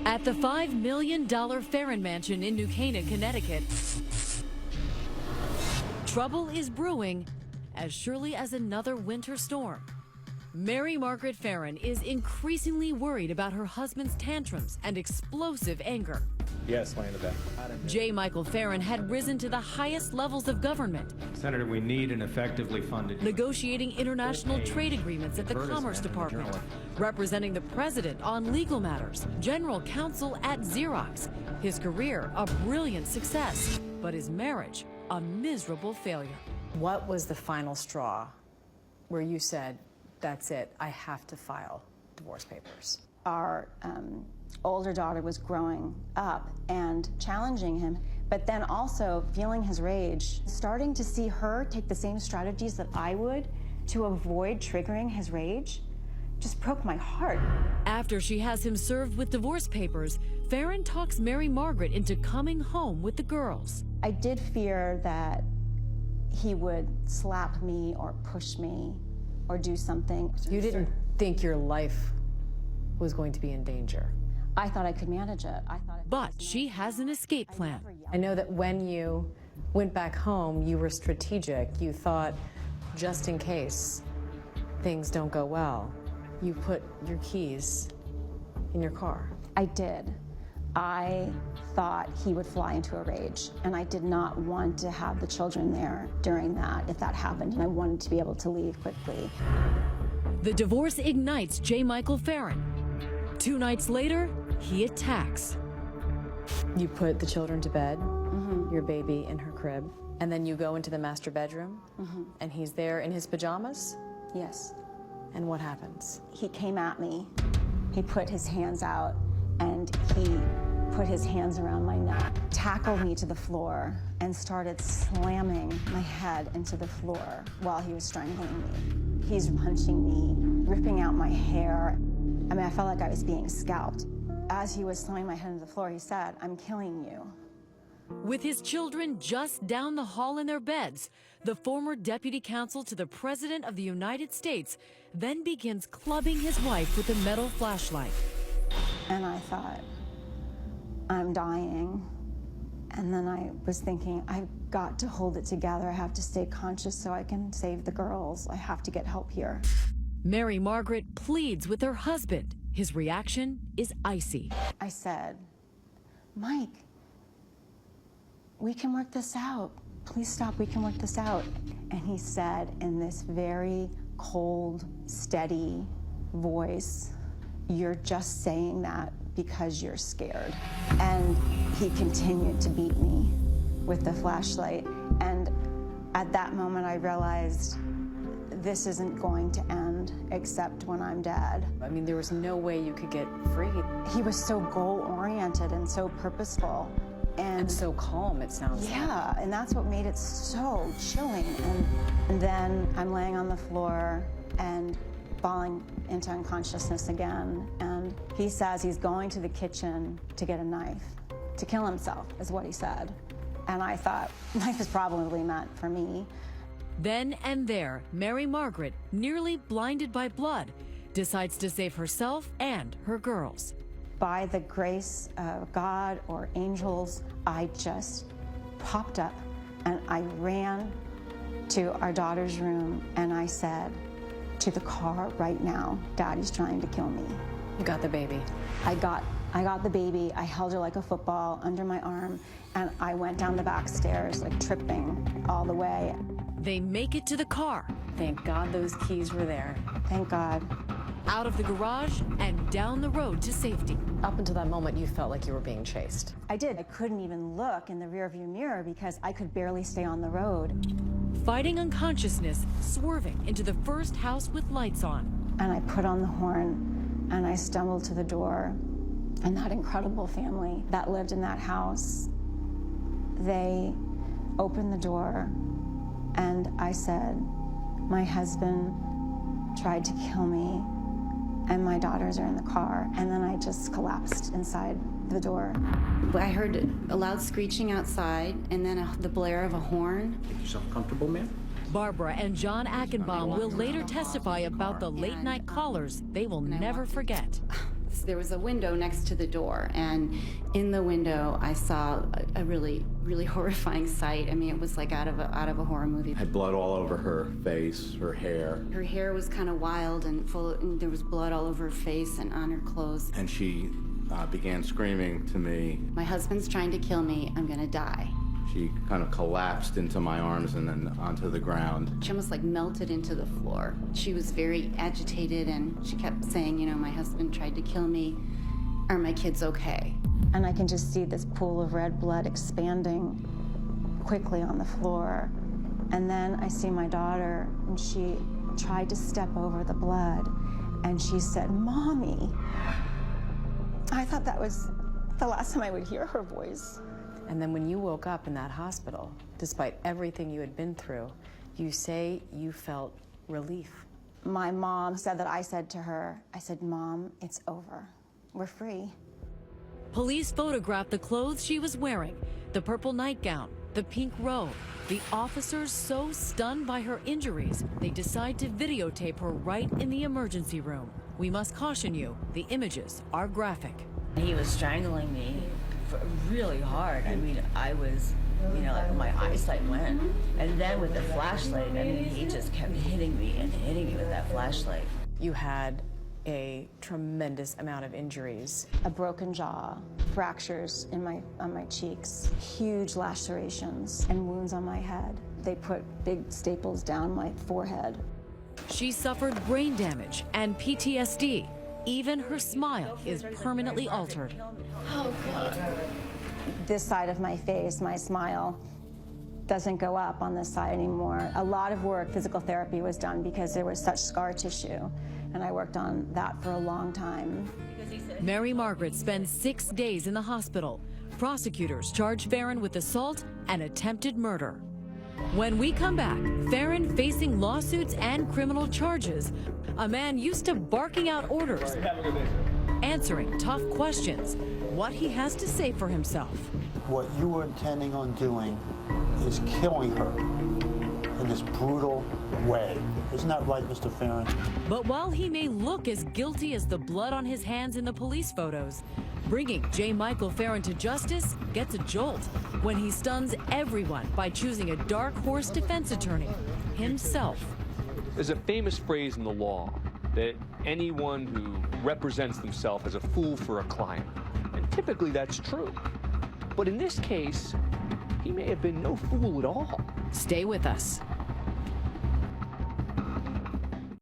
At the $5 million Farren mansion in New Canaan, Connecticut, trouble is brewing as surely as another winter storm. Mary Margaret Farren is increasingly worried about her husband's tantrums and explosive anger. Yes, lay in the bed. J. Michael Farren had risen to the highest levels of government, Senator, we need an effectively funded... negotiating international trade agreements at the Commerce Department, representing the president on legal matters, general counsel at Xerox. His career, a brilliant success, but his marriage, a miserable failure. What was the final straw where you said, that's it, I have to file divorce papers? Our older daughter was growing up and challenging him, but then also feeling his rage, starting to see her take the same strategies that I would to avoid triggering his rage, just broke my heart. After she has him served with divorce papers, Farren talks Mary Margaret into coming home with the girls. I did fear that he would slap me or push me or do something. You didn't think your life was going to be in danger? I thought I could manage it. But she has an escape plan. I know that when you went back home, you were strategic. You thought, just in case things don't go well, you put your keys in your car. I did. I thought he would fly into a rage, and I did not want to have the children there during that, if that happened, and I wanted to be able to leave quickly. The divorce ignites J. Michael Farren. 2 nights later, he attacks. You put the children to bed, your baby in her crib, and then you go into the master bedroom, and he's there in his pajamas? Yes. And what happens? He came at me. He put his hands out, and he put his hands around my neck, tackled me to the floor, and started slamming my head into the floor while he was strangling me. He's punching me, ripping out my hair. I mean, I felt like I was being scalped. As he was slamming my head into the floor, he said, "I'm killing you." With his children just down the hall in their beds, the former deputy counsel to the President of the United States then begins clubbing his wife with a metal flashlight. And I thought, I'm dying. And then I was thinking, I've got to hold it together. I have to stay conscious so I can save the girls. I have to get help here. Mary Margaret pleads with her husband. His reaction is icy. I said, Mike, we can work this out. Please stop, we can work this out. And he said in this very cold, steady voice, "You're just saying that because you're scared." And he continued to beat me with the flashlight. And at that moment, I realized this isn't going to end except when I'm dead. I mean, there was no way you could get free. He was so goal-oriented and so purposeful. And so calm, it sounds like. Yeah, and that's what made it so chilling. And then I'm laying on the floor and falling into unconsciousness again. And he says he's going to the kitchen to get a knife, to kill himself, is what he said. And I thought, life is probably meant for me. Then and there, Mary Margaret, nearly blinded by blood, decides to save herself and her girls. By the grace of God or angels, I just popped up and I ran to our daughter's room and I said, "To the car right now, Daddy's trying to kill me." You got the baby. I got the baby, I held her like a football under my arm, and I went down the back stairs, like tripping all the way. They make it to the car. Thank God those keys were there. Thank God. Out of the garage and down the road to safety. Up until that moment, you felt like you were being chased. I did. I couldn't even look in the rearview mirror because I could barely stay on the road. Fighting unconsciousness, swerving into the first house with lights on. And I put on the horn and I stumbled to the door. And that incredible family that lived in that house, they opened the door and I said, "My husband tried to kill me and my daughters are in the car." And then I just collapsed inside the door. I heard a loud screeching outside and then the blare of a horn. Make yourself comfortable, ma'am. Barbara and John Achenbaum will later testify about the late-night callers they will never forget. there was a window next to the door, and in the window I saw a really, really horrifying sight. I mean, it was like out of a horror movie. Had blood all over her face, her hair. Her hair was kind of wild and and there was blood all over her face and on her clothes. And she began screaming to me. My husband's trying to kill me. I'm gonna die. She kind of collapsed into my arms and then onto the ground. She almost like melted into the floor. She was very agitated and she kept saying, you know, my husband tried to kill me. Are my kids okay? And I can just see this pool of red blood expanding quickly on the floor. And then I see my daughter, and she tried to step over the blood, and she said, "Mommy." I thought that was the last time I would hear her voice. And then when you woke up in that hospital, despite everything you had been through, you say you felt relief. My mom said that I said to her, I said, "Mom, it's over. We're free." Police photographed the clothes she was wearing, the purple nightgown, the pink robe. The officers, so stunned by her injuries, they decide to videotape her right in the emergency room. We must caution you, the images are graphic. He was strangling me really hard. I mean, I was, you know, like my eyesight went. And then with the flashlight, I mean, he just kept hitting me and hitting me with that flashlight. You had a tremendous amount of injuries. A broken jaw, fractures on my cheeks, huge lacerations, and wounds on my head. They put big staples down my forehead. She suffered brain damage and PTSD. Even her smile is permanently altered. Oh, God. This side of my face, my smile, doesn't go up on this side anymore. A lot of work, physical therapy, was done because there was such scar tissue, and I worked on that for a long time. Mary Margaret spends 6 days in the hospital. Prosecutors charge Farren with assault and attempted murder. When we come back, Farren facing lawsuits and criminal charges. A man used to barking out orders, answering tough questions. What he has to say for himself. What you were intending on doing is killing her in this brutal way. Isn't that right, Mr. Farren? But while he may look as guilty as the blood on his hands in the police photos, bringing J. Michael Farren to justice gets a jolt when he stuns everyone by choosing a dark horse defense attorney, himself. There's a famous phrase in the law that anyone who represents themselves as a fool for a client. And typically that's true. But in this case, he may have been no fool at all. Stay with us.